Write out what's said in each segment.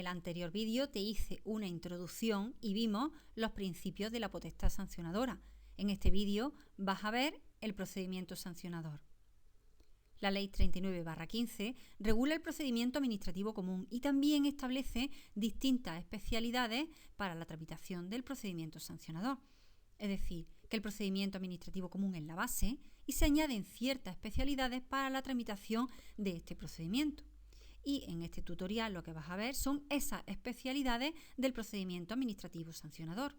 el anterior vídeo te hice una introducción y vimos los principios de la potestad sancionadora. En este vídeo vas a ver el procedimiento sancionador. La Ley 39/15 regula el procedimiento administrativo común y también establece distintas especialidades para la tramitación del procedimiento sancionador. Es decir, que el procedimiento administrativo común es la base y se añaden ciertas especialidades para la tramitación de este procedimiento. Y en este tutorial lo que vas a ver son esas especialidades del procedimiento administrativo sancionador.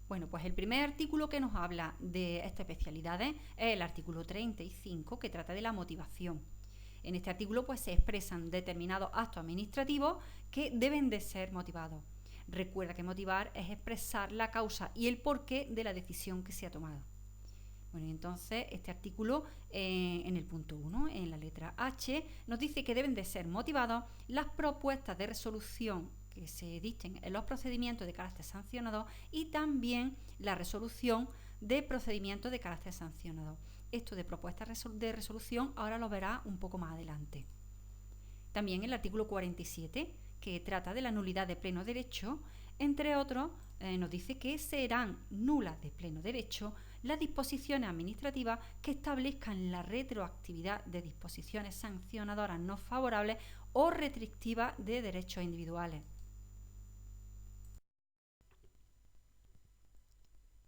Bueno, pues el primer artículo que nos habla de estas especialidades es el artículo 35, que trata de la motivación. En este artículo pues se expresan determinados actos administrativos que deben de ser motivados. Recuerda que motivar es expresar la causa y el porqué de la decisión que se ha tomado. Bueno, y entonces este artículo en el punto 1, en la letra H, nos dice que deben de ser motivados las propuestas de resolución que se dicten en los procedimientos de carácter sancionador y también la resolución de procedimientos de carácter sancionador. Esto de propuestas de resolución ahora lo verás un poco más adelante. También el artículo 47, que trata de la nulidad de pleno derecho, entre otros, nos dice que serán nulas de pleno derecho las disposiciones administrativas que establezcan la retroactividad de disposiciones sancionadoras no favorables o restrictivas de derechos individuales.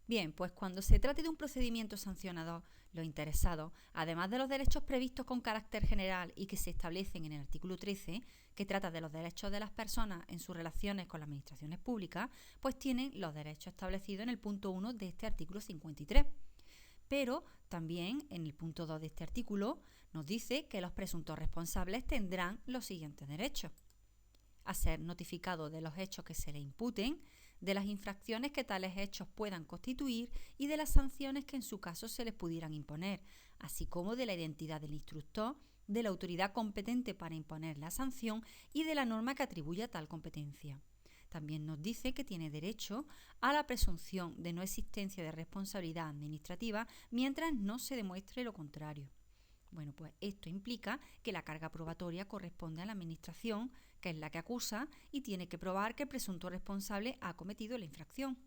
Bien, pues cuando se trate de un procedimiento sancionador, los interesados, además de los derechos previstos con carácter general y que se establecen en el artículo 13, que trata de los derechos de las personas en sus relaciones con las administraciones públicas, pues tienen los derechos establecidos en el punto 1 de este artículo 53. Pero también en el punto 2 de este artículo nos dice que los presuntos responsables tendrán los siguientes derechos: a ser notificados de los hechos que se les imputen, de las infracciones que tales hechos puedan constituir y de las sanciones que en su caso se les pudieran imponer, así como de la identidad del instructor, de la autoridad competente para imponer la sanción y de la norma que atribuya tal competencia. También nos dice que tiene derecho a la presunción de no existencia de responsabilidad administrativa mientras no se demuestre lo contrario. Bueno, pues esto implica que la carga probatoria corresponde a la administración, que es la que acusa, y tiene que probar que el presunto responsable ha cometido la infracción.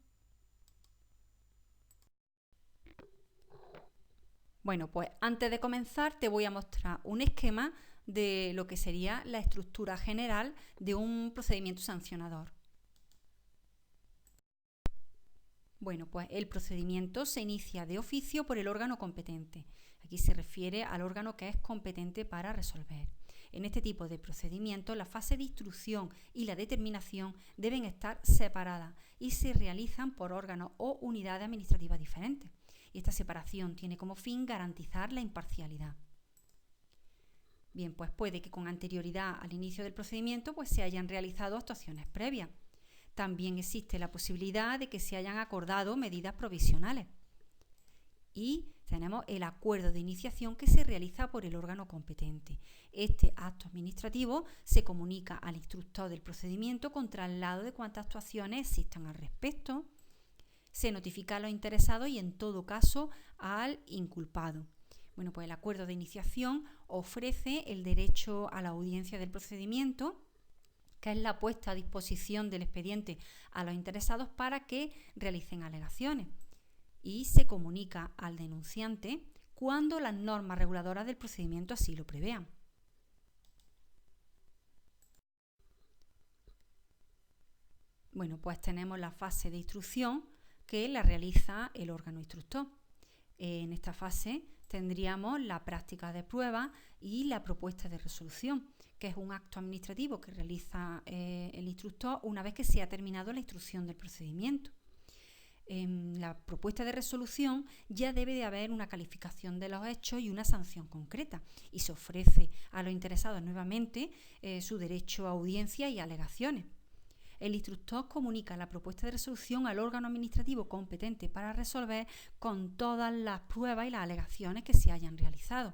Bueno, pues antes de comenzar te voy a mostrar un esquema de lo que sería la estructura general de un procedimiento sancionador. Bueno, pues el procedimiento se inicia de oficio por el órgano competente. Aquí se refiere al órgano que es competente para resolver. En este tipo de procedimientos, la fase de instrucción y la determinación deben estar separadas y se realizan por órganos o unidades administrativas diferentes. Y esta separación tiene como fin garantizar la imparcialidad. Bien, pues puede que con anterioridad al inicio del procedimiento pues se hayan realizado actuaciones previas. También existe la posibilidad de que se hayan acordado medidas provisionales. Y tenemos el acuerdo de iniciación que se realiza por el órgano competente. Este acto administrativo se comunica al instructor del procedimiento con traslado de cuantas actuaciones existan al respecto. Se notifica a los interesados y en todo caso al inculpado. Bueno, pues el acuerdo de iniciación ofrece el derecho a la audiencia del procedimiento, que es la puesta a disposición del expediente a los interesados para que realicen alegaciones, y se comunica al denunciante cuando las normas reguladoras del procedimiento así lo prevean. Bueno, pues tenemos la fase de instrucción que la realiza el órgano instructor. En esta fase tendríamos la práctica de prueba y la propuesta de resolución, que es un acto administrativo que realiza el instructor una vez que se ha terminado la instrucción del procedimiento. En la propuesta de resolución ya debe de haber una calificación de los hechos y una sanción concreta, y se ofrece a los interesados nuevamente su derecho a audiencia y alegaciones. El instructor comunica la propuesta de resolución al órgano administrativo competente para resolver con todas las pruebas y las alegaciones que se hayan realizado.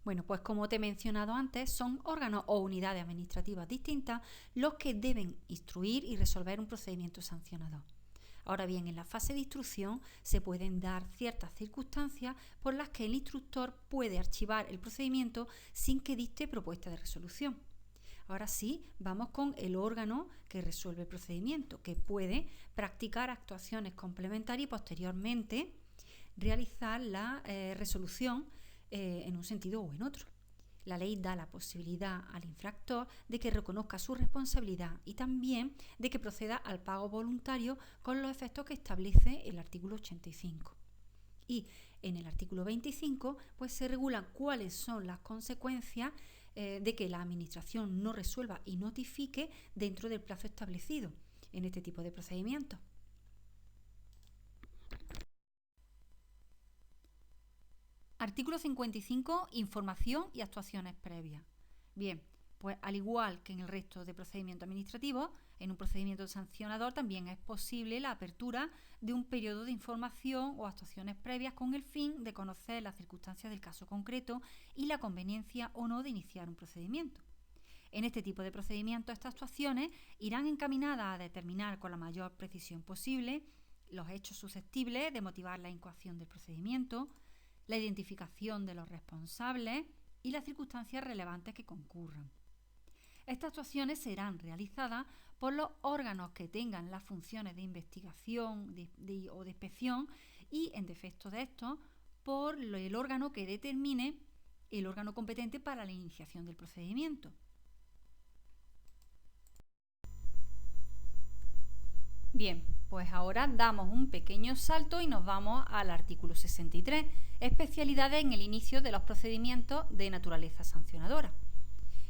Bueno, pues como te he mencionado antes, son órganos o unidades administrativas distintas los que deben instruir y resolver un procedimiento sancionador. Ahora bien, en la fase de instrucción se pueden dar ciertas circunstancias por las que el instructor puede archivar el procedimiento sin que dicte propuesta de resolución. Ahora sí, vamos con el órgano que resuelve el procedimiento, que puede practicar actuaciones complementarias y posteriormente realizar la resolución en un sentido o en otro. La ley da la posibilidad al infractor de que reconozca su responsabilidad y también de que proceda al pago voluntario con los efectos que establece el artículo 85. Y en el artículo 25 pues, se regulan cuáles son las consecuencias de que la Administración no resuelva y notifique dentro del plazo establecido en este tipo de procedimientos. Artículo 55. Información y actuaciones previas. Bien, pues al igual que en el resto de procedimientos administrativos, en un procedimiento sancionador también es posible la apertura de un periodo de información o actuaciones previas con el fin de conocer las circunstancias del caso concreto y la conveniencia o no de iniciar un procedimiento. En este tipo de procedimientos, estas actuaciones irán encaminadas a determinar con la mayor precisión posible los hechos susceptibles de motivar la incoación del procedimiento, la identificación de los responsables y las circunstancias relevantes que concurran. Estas actuaciones serán realizadas por los órganos que tengan las funciones de investigación o de inspección y, en defecto de estos, por el órgano que determine el órgano competente para la iniciación del procedimiento. Bien, pues ahora damos un pequeño salto y nos vamos al artículo 63, especialidades en el inicio de los procedimientos de naturaleza sancionadora.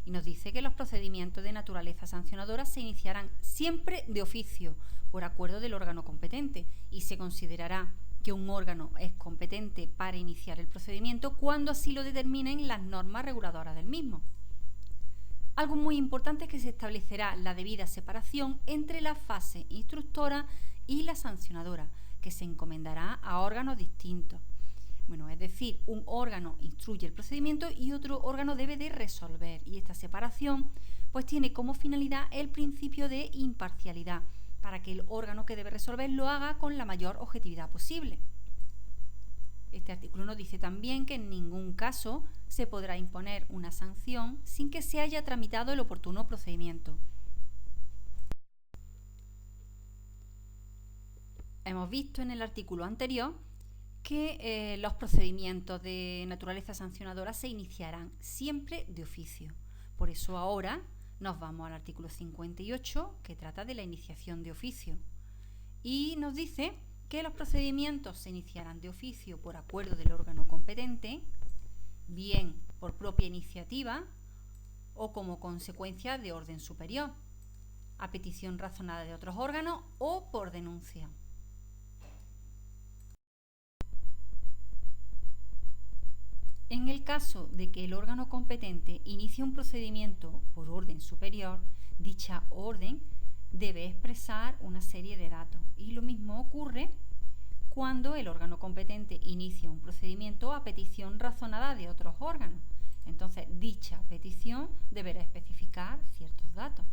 Y nos dice que los procedimientos de naturaleza sancionadora se iniciarán siempre de oficio, por acuerdo del órgano competente, y se considerará que un órgano es competente para iniciar el procedimiento cuando así lo determinen las normas reguladoras del mismo. Algo muy importante es que se establecerá la debida separación entre la fase instructora y la sancionadora, que se encomendará a órganos distintos. Bueno, es decir, un órgano instruye el procedimiento y otro órgano debe de resolver. Y esta separación pues tiene como finalidad el principio de imparcialidad, para que el órgano que debe resolver lo haga con la mayor objetividad posible. Este artículo nos dice también que en ningún caso se podrá imponer una sanción sin que se haya tramitado el oportuno procedimiento. Hemos visto en el artículo anterior que los procedimientos de naturaleza sancionadora se iniciarán siempre de oficio. Por eso ahora nos vamos al artículo 58, que trata de la iniciación de oficio. Y nos dice que los procedimientos se iniciarán de oficio por acuerdo del órgano competente, bien por propia iniciativa o como consecuencia de orden superior, a petición razonada de otros órganos o por denuncia. En el caso de que el órgano competente inicie un procedimiento por orden superior, dicha orden debe expresar una serie de datos. Y lo mismo ocurre cuando el órgano competente inicia un procedimiento a petición razonada de otros órganos. Entonces, dicha petición deberá especificar ciertos datos.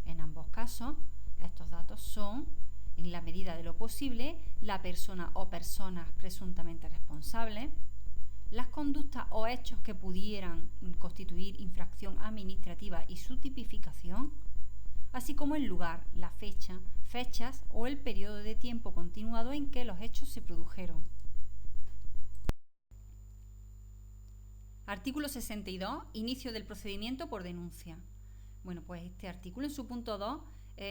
En ambos casos, estos datos son, en la medida de lo posible, la persona o personas presuntamente responsables, las conductas o hechos que pudieran constituir infracción administrativa y su tipificación, así como el lugar, la fecha, fechas o el periodo de tiempo continuado en que los hechos se produjeron. Artículo 62. Inicio del procedimiento por denuncia. Bueno, pues este artículo en su punto 2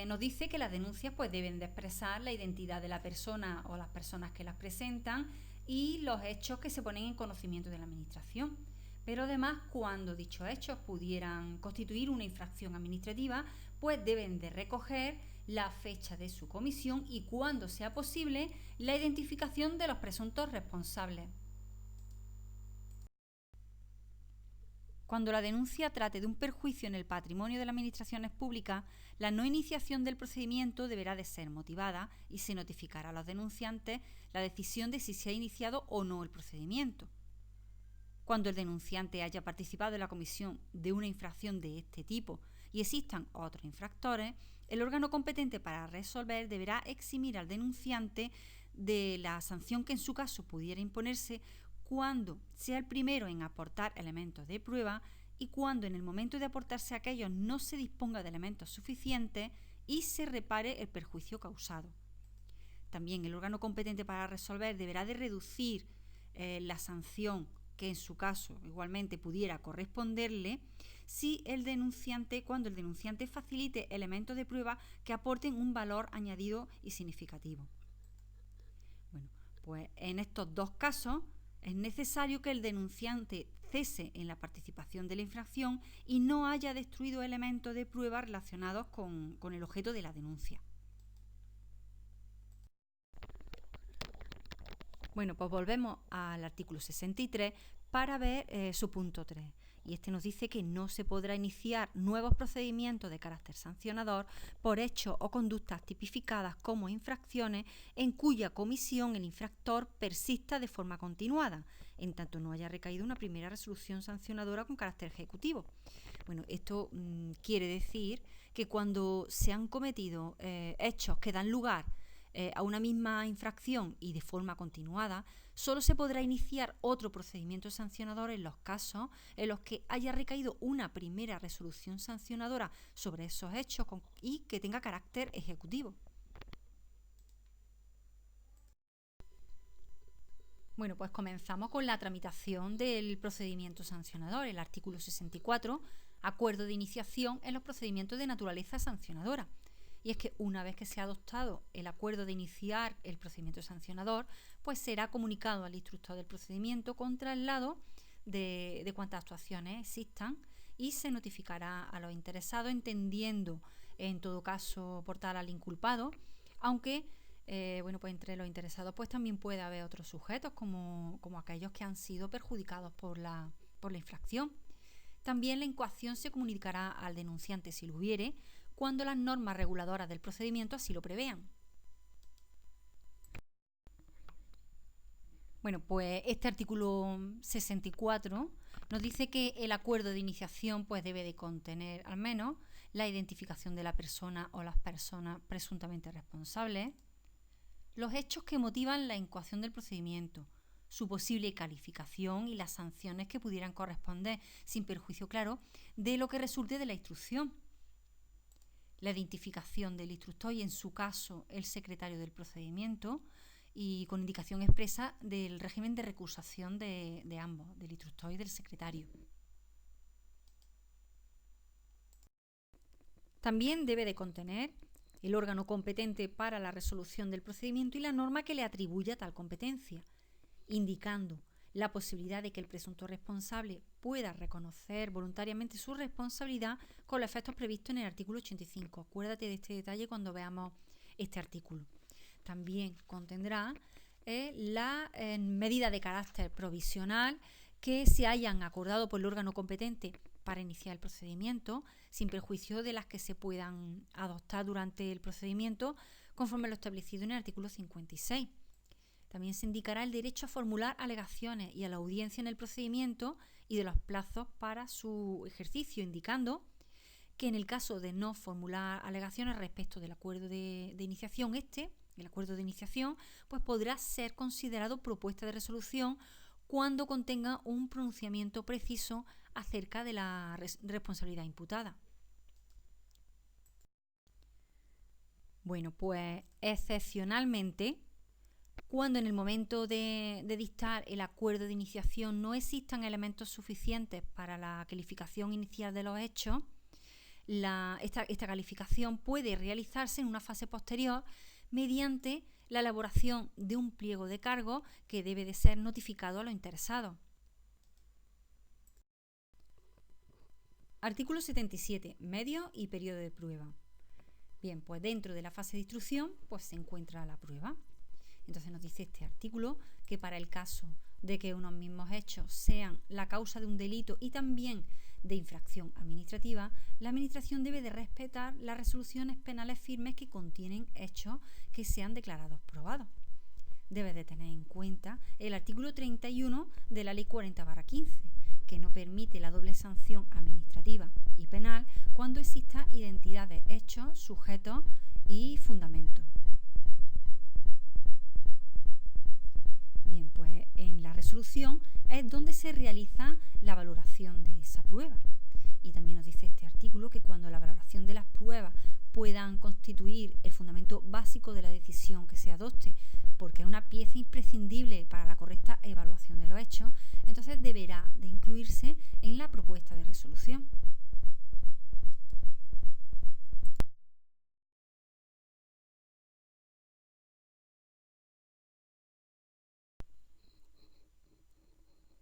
nos dice que las denuncias pues, deben de expresar la identidad de la persona o las personas que las presentan y los hechos que se ponen en conocimiento de la Administración. Pero además, cuando dichos hechos pudieran constituir una infracción administrativa, pues deben de recoger la fecha de su comisión y, cuando sea posible, la identificación de los presuntos responsables. Cuando la denuncia trate de un perjuicio en el patrimonio de las administraciones públicas, la no iniciación del procedimiento deberá de ser motivada y se notificará a los denunciantes la decisión de si se ha iniciado o no el procedimiento. Cuando el denunciante haya participado en la comisión de una infracción de este tipo y existan otros infractores, el órgano competente para resolver deberá eximir al denunciante de la sanción que en su caso pudiera imponerse cuando sea el primero en aportar elementos de prueba y cuando en el momento de aportarse aquellos no se disponga de elementos suficientes y se repare el perjuicio causado. También el órgano competente para resolver deberá de reducir la sanción que en su caso igualmente pudiera corresponderle cuando el denunciante facilite elementos de prueba que aporten un valor añadido y significativo. Bueno, pues en estos dos casos es necesario que el denunciante cese en la participación de la infracción y no haya destruido elementos de prueba relacionados con el objeto de la denuncia. Bueno, pues volvemos al artículo 63 para ver su punto 3. Y este nos dice que no se podrá iniciar nuevos procedimientos de carácter sancionador por hechos o conductas tipificadas como infracciones en cuya comisión el infractor persista de forma continuada, en tanto no haya recaído una primera resolución sancionadora con carácter ejecutivo. Bueno, esto quiere decir que cuando se han cometido hechos que dan lugar a una misma infracción y de forma continuada, solo se podrá iniciar otro procedimiento sancionador en los casos en los que haya recaído una primera resolución sancionadora sobre esos hechos y que tenga carácter ejecutivo. Bueno, pues comenzamos con la tramitación del procedimiento sancionador. El artículo 64, acuerdo de iniciación en los procedimientos de naturaleza sancionadora. Y es que una vez que se ha adoptado el acuerdo de iniciar el procedimiento sancionador, pues será comunicado al instructor del procedimiento con traslado de cuántas actuaciones existan y se notificará a los interesados, entendiendo en todo caso por tal al inculpado, aunque pues entre los interesados pues también puede haber otros sujetos como aquellos que han sido perjudicados por la infracción. También la incoación se comunicará al denunciante si lo hubiere, cuando las normas reguladoras del procedimiento así lo prevean. Bueno, pues este artículo 64 nos dice que el acuerdo de iniciación pues debe de contener al menos la identificación de la persona o las personas presuntamente responsables, los hechos que motivan la incoación del procedimiento, su posible calificación y las sanciones que pudieran corresponder, sin perjuicio claro de lo que resulte de la instrucción, la identificación del instructor y en su caso el secretario del procedimiento y con indicación expresa del régimen de recusación de ambos, del instructor y del secretario. También debe de contener el órgano competente para la resolución del procedimiento y la norma que le atribuya tal competencia, indicando la posibilidad de que el presunto responsable pueda reconocer voluntariamente su responsabilidad con los efectos previstos en el artículo 85. Acuérdate de este detalle cuando veamos este artículo. También contendrá la medida de carácter provisional que se hayan acordado por el órgano competente para iniciar el procedimiento, sin perjuicio de las que se puedan adoptar durante el procedimiento, conforme lo establecido en el artículo 56. También se indicará el derecho a formular alegaciones y a la audiencia en el procedimiento y de los plazos para su ejercicio, indicando que en el caso de no formular alegaciones respecto del acuerdo de iniciación, el acuerdo de iniciación, pues podrá ser considerado propuesta de resolución cuando contenga un pronunciamiento preciso acerca de la responsabilidad imputada. Bueno, pues excepcionalmente, cuando en el momento de dictar el acuerdo de iniciación no existan elementos suficientes para la calificación inicial de los hechos, esta calificación puede realizarse en una fase posterior mediante la elaboración de un pliego de cargos que debe de ser notificado a los interesados. Artículo 77. Medios y periodo de prueba. Bien, pues dentro de la fase de instrucción pues se encuentra la prueba. Entonces nos dice este artículo que para el caso de que unos mismos hechos sean la causa de un delito y también de infracción administrativa, la Administración debe de respetar las resoluciones penales firmes que contienen hechos que sean declarados probados. Debe de tener en cuenta el artículo 31 de la Ley 40/15, que no permite la doble sanción administrativa y penal cuando exista identidad de hechos, sujetos y fundamentos. Bien, pues en la resolución es donde se realiza la valoración de esa prueba. Y también nos dice este artículo que cuando la valoración de las pruebas puedan constituir el fundamento básico de la decisión que se adopte, porque es una pieza imprescindible para la correcta evaluación de los hechos, entonces deberá de incluirse en la propuesta de resolución.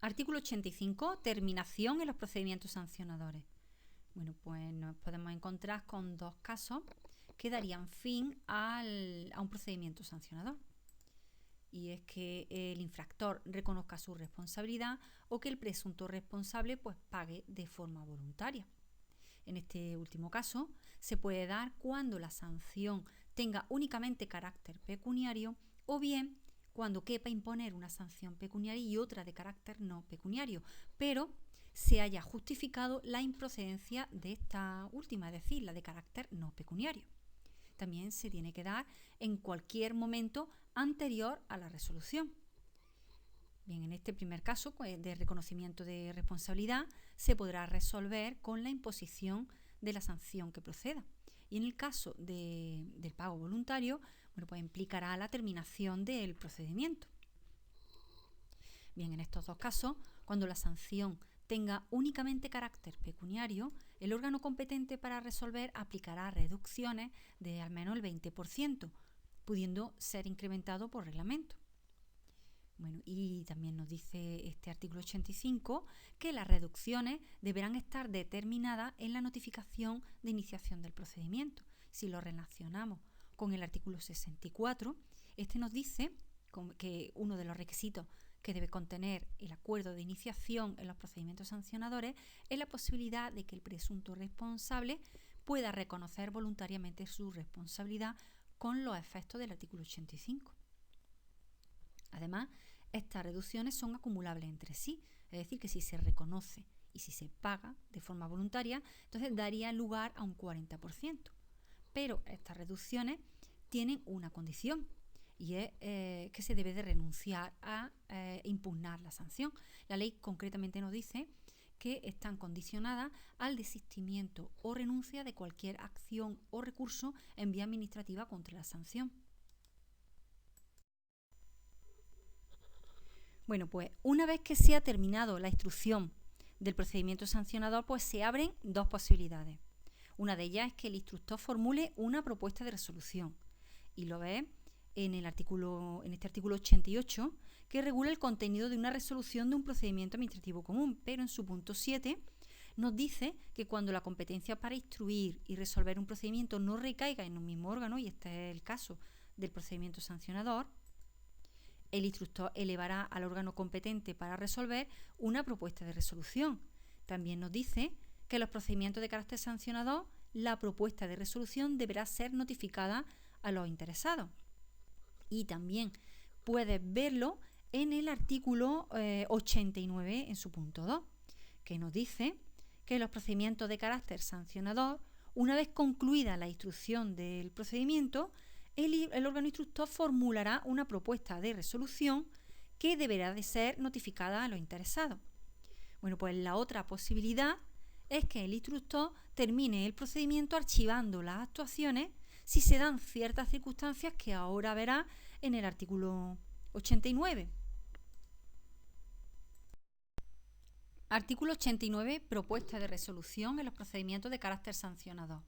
Artículo 85. Terminación en los procedimientos sancionadores. Bueno, pues nos podemos encontrar con dos casos que darían fin a un procedimiento sancionador. Y es que el infractor reconozca su responsabilidad o que el presunto responsable pues pague de forma voluntaria. En este último caso se puede dar cuando la sanción tenga únicamente carácter pecuniario o bien cuando quepa imponer una sanción pecuniaria y otra de carácter no pecuniario, pero se haya justificado la improcedencia de esta última, es decir, la de carácter no pecuniario. También se tiene que dar en cualquier momento anterior a la resolución. Bien, en este primer caso pues, de reconocimiento de responsabilidad se podrá resolver con la imposición de la sanción que proceda. Y en el caso del pago voluntario, bueno, pues implicará la terminación del procedimiento. Bien, en estos dos casos, cuando la sanción tenga únicamente carácter pecuniario, el órgano competente para resolver aplicará reducciones de al menos el 20%, pudiendo ser incrementado por reglamento. Bueno, y también nos dice este artículo 85 que las reducciones deberán estar determinadas en la notificación de iniciación del procedimiento. Si lo relacionamos con el artículo 64, este nos dice que uno de los requisitos que debe contener el acuerdo de iniciación en los procedimientos sancionadores es la posibilidad de que el presunto responsable pueda reconocer voluntariamente su responsabilidad con los efectos del artículo 85. Además, estas reducciones son acumulables entre sí, es decir, que si se reconoce y si se paga de forma voluntaria, entonces daría lugar a un 40%. Pero estas reducciones tienen una condición, y es que se debe de renunciar a impugnar la sanción. La ley concretamente nos dice que están condicionadas al desistimiento o renuncia de cualquier acción o recurso en vía administrativa contra la sanción. Bueno, pues una vez que se ha terminado la instrucción del procedimiento sancionador, pues se abren dos posibilidades. Una de ellas es que el instructor formule una propuesta de resolución, y lo ve en este artículo 88, que regula el contenido de una resolución de un procedimiento administrativo común, pero en su punto 7 nos dice que cuando la competencia para instruir y resolver un procedimiento no recaiga en un mismo órgano, y este es el caso del procedimiento sancionador, el instructor elevará al órgano competente para resolver una propuesta de resolución. También nos dice que en los procedimientos de carácter sancionador, la propuesta de resolución deberá ser notificada a los interesados. Y también puedes verlo en el artículo 89 en su punto 2, que nos dice que los procedimientos de carácter sancionador, una vez concluida la instrucción del procedimiento, el órgano instructor formulará una propuesta de resolución que deberá de ser notificada a los interesados. Bueno, pues la otra posibilidad es que el instructor termine el procedimiento archivando las actuaciones si se dan ciertas circunstancias que ahora verá en el artículo 89. Artículo 89. Propuesta de resolución en los procedimientos de carácter sancionador.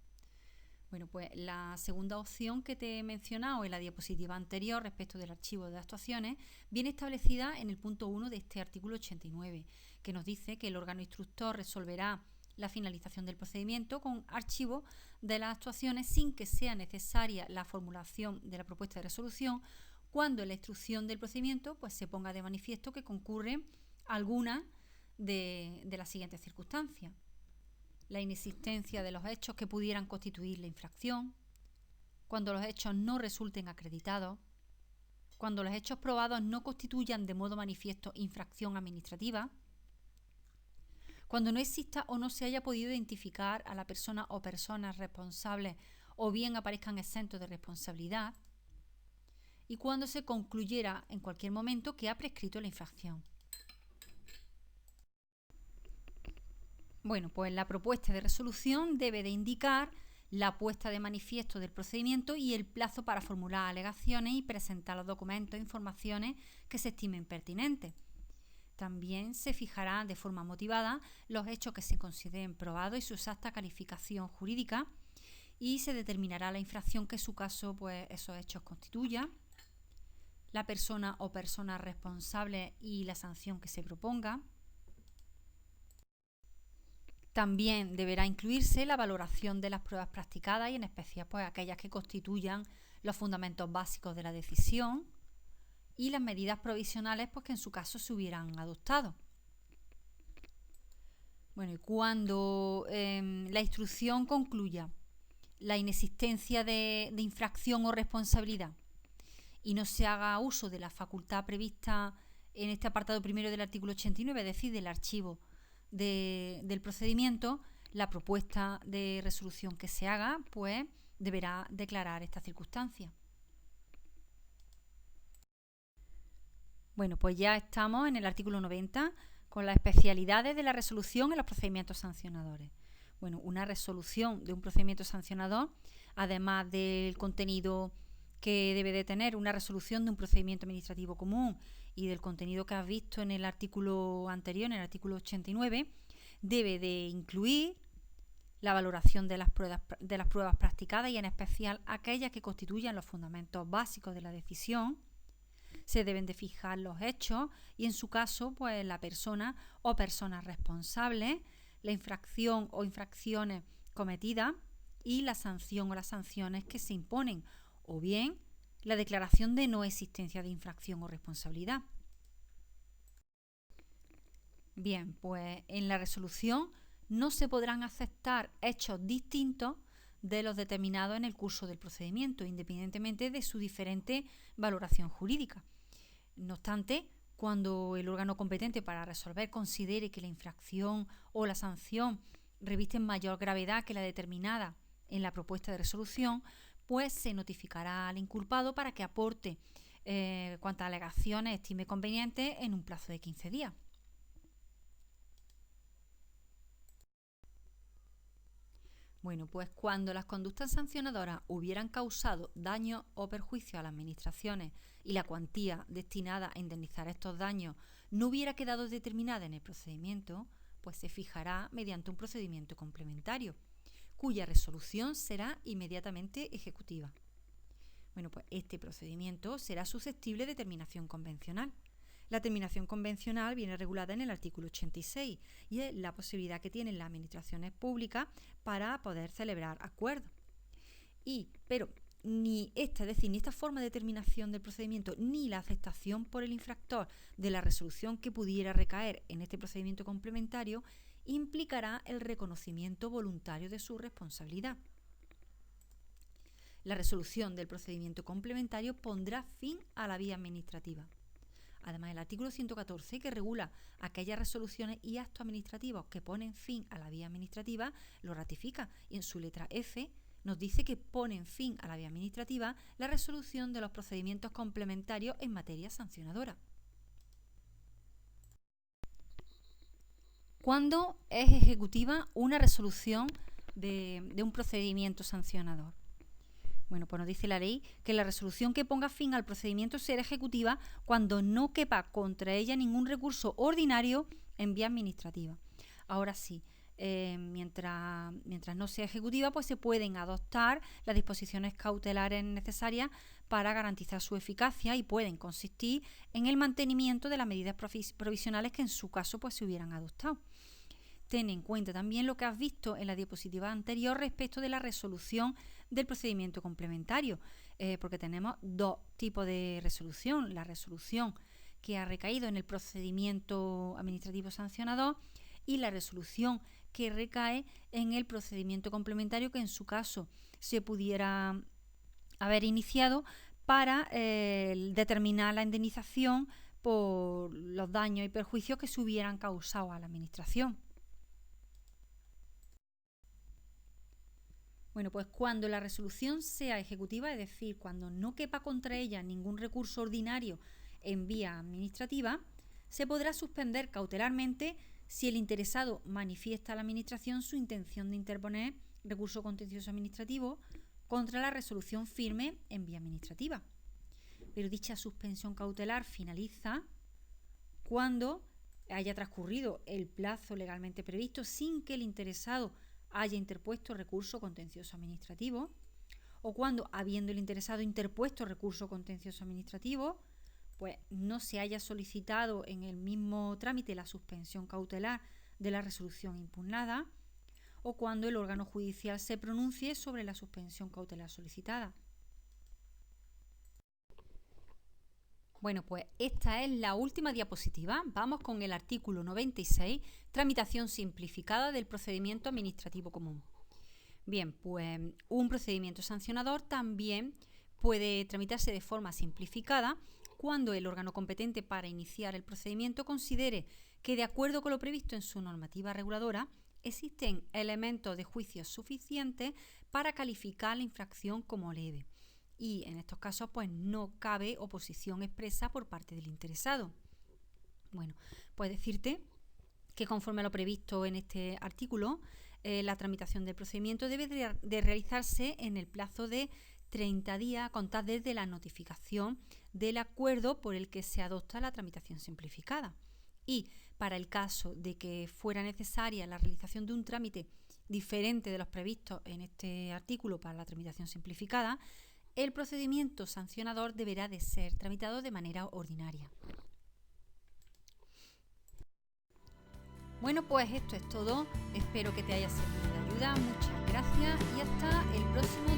Bueno, pues la segunda opción que te he mencionado en la diapositiva anterior respecto del archivo de actuaciones viene establecida en el punto 1 de este artículo 89, que nos dice que el órgano instructor resolverá la finalización del procedimiento con archivo de las actuaciones sin que sea necesaria la formulación de la propuesta de resolución cuando en la instrucción del procedimiento pues, se ponga de manifiesto que concurren algunas de las siguientes circunstancias: la inexistencia de los hechos que pudieran constituir la infracción, cuando los hechos no resulten acreditados, cuando los hechos probados no constituyan de modo manifiesto infracción administrativa, cuando no exista o no se haya podido identificar a la persona o personas responsables o bien aparezcan exentos de responsabilidad, y cuando se concluyera en cualquier momento que ha prescrito la infracción. Bueno, pues la propuesta de resolución debe de indicar la puesta de manifiesto del procedimiento y el plazo para formular alegaciones y presentar los documentos e informaciones que se estimen pertinentes. También se fijará de forma motivada los hechos que se consideren probados y su exacta calificación jurídica, y se determinará la infracción que en su caso pues, esos hechos constituya, la persona o personas responsables y la sanción que se proponga. También deberá incluirse la valoración de las pruebas practicadas y en especial pues, aquellas que constituyan los fundamentos básicos de la decisión y las medidas provisionales pues, que en su caso se hubieran adoptado. Bueno, y cuando la instrucción concluya la inexistencia de infracción o responsabilidad y no se haga uso de la facultad prevista en este apartado primero del artículo 89, es decir, del archivo del procedimiento, la propuesta de resolución que se haga pues deberá declarar esta circunstancia. Bueno, pues ya estamos en el artículo 90 con las especialidades de la resolución en los procedimientos sancionadores. Bueno, una resolución de un procedimiento sancionador, además del contenido que debe de tener una resolución de un procedimiento administrativo común y del contenido que has visto en el artículo anterior, en el artículo 89, debe de incluir la valoración de las pruebas practicadas y en especial aquellas que constituyan los fundamentos básicos de la decisión. Se deben de fijar los hechos y en su caso pues la persona o personas responsables, la infracción o infracciones cometidas y la sanción o las sanciones que se imponen, o bien la declaración de no existencia de infracción o responsabilidad. Bien, pues en la resolución no se podrán aceptar hechos distintos de los determinados en el curso del procedimiento, independientemente de su diferente valoración jurídica. No obstante, cuando el órgano competente para resolver considere que la infracción o la sanción revisten mayor gravedad que la determinada en la propuesta de resolución, pues se notificará al inculpado para que aporte cuantas alegaciones estime convenientes en un plazo de 15 días. Bueno, pues cuando las conductas sancionadoras hubieran causado daño o perjuicio a las administraciones y la cuantía destinada a indemnizar estos daños no hubiera quedado determinada en el procedimiento, pues se fijará mediante un procedimiento complementario, cuya resolución será inmediatamente ejecutiva. Bueno, pues este procedimiento será susceptible de terminación convencional. La terminación convencional viene regulada en el artículo 86 y es la posibilidad que tienen las administraciones públicas para poder celebrar acuerdos. Pero ni esta forma de terminación del procedimiento ni la aceptación por el infractor de la resolución que pudiera recaer en este procedimiento complementario implicará el reconocimiento voluntario de su responsabilidad. La resolución del procedimiento complementario pondrá fin a la vía administrativa. Además, el artículo 114, que regula aquellas resoluciones y actos administrativos que ponen fin a la vía administrativa, lo ratifica y en su letra F nos dice que ponen fin a la vía administrativa la resolución de los procedimientos complementarios en materia sancionadora. ¿Cuándo es ejecutiva una resolución de un procedimiento sancionador? Bueno, pues nos dice la ley que la resolución que ponga fin al procedimiento será ejecutiva cuando no quepa contra ella ningún recurso ordinario en vía administrativa. Ahora sí, mientras no sea ejecutiva, pues se pueden adoptar las disposiciones cautelares necesarias para garantizar su eficacia y pueden consistir en el mantenimiento de las medidas provisionales que en su caso pues se hubieran adoptado. Ten en cuenta también lo que has visto en la diapositiva anterior respecto de la resolución del procedimiento complementario, porque tenemos dos tipos de resolución: la resolución que ha recaído en el procedimiento administrativo sancionador y la resolución que recae en el procedimiento complementario que en su caso se pudiera haber iniciado para determinar la indemnización por los daños y perjuicios que se hubieran causado a la administración. Bueno, pues cuando la resolución sea ejecutiva, es decir, cuando no quepa contra ella ningún recurso ordinario en vía administrativa, se podrá suspender cautelarmente si el interesado manifiesta a la Administración su intención de interponer recurso contencioso administrativo contra la resolución firme en vía administrativa. Pero dicha suspensión cautelar finaliza cuando haya transcurrido el plazo legalmente previsto sin que el interesado haya interpuesto recurso contencioso administrativo, o cuando, habiendo el interesado interpuesto recurso contencioso administrativo, pues no se haya solicitado en el mismo trámite la suspensión cautelar de la resolución impugnada, o cuando el órgano judicial se pronuncie sobre la suspensión cautelar solicitada. Bueno, pues esta es la última diapositiva. Vamos con el artículo 96, tramitación simplificada del procedimiento administrativo común. Bien, pues un procedimiento sancionador también puede tramitarse de forma simplificada cuando el órgano competente para iniciar el procedimiento considere que, de acuerdo con lo previsto en su normativa reguladora, existen elementos de juicio suficientes para calificar la infracción como leve. Y en estos casos pues no cabe oposición expresa por parte del interesado. Bueno, pues decirte que conforme a lo previsto en este artículo, la tramitación del procedimiento debe de realizarse en el plazo de 30 días a contar desde la notificación del acuerdo por el que se adopta la tramitación simplificada. Y para el caso de que fuera necesaria la realización de un trámite diferente de los previstos en este artículo para la tramitación simplificada, el procedimiento sancionador deberá de ser tramitado de manera ordinaria. Bueno, pues esto es todo. Espero que te haya servido de ayuda. Muchas gracias y hasta el próximo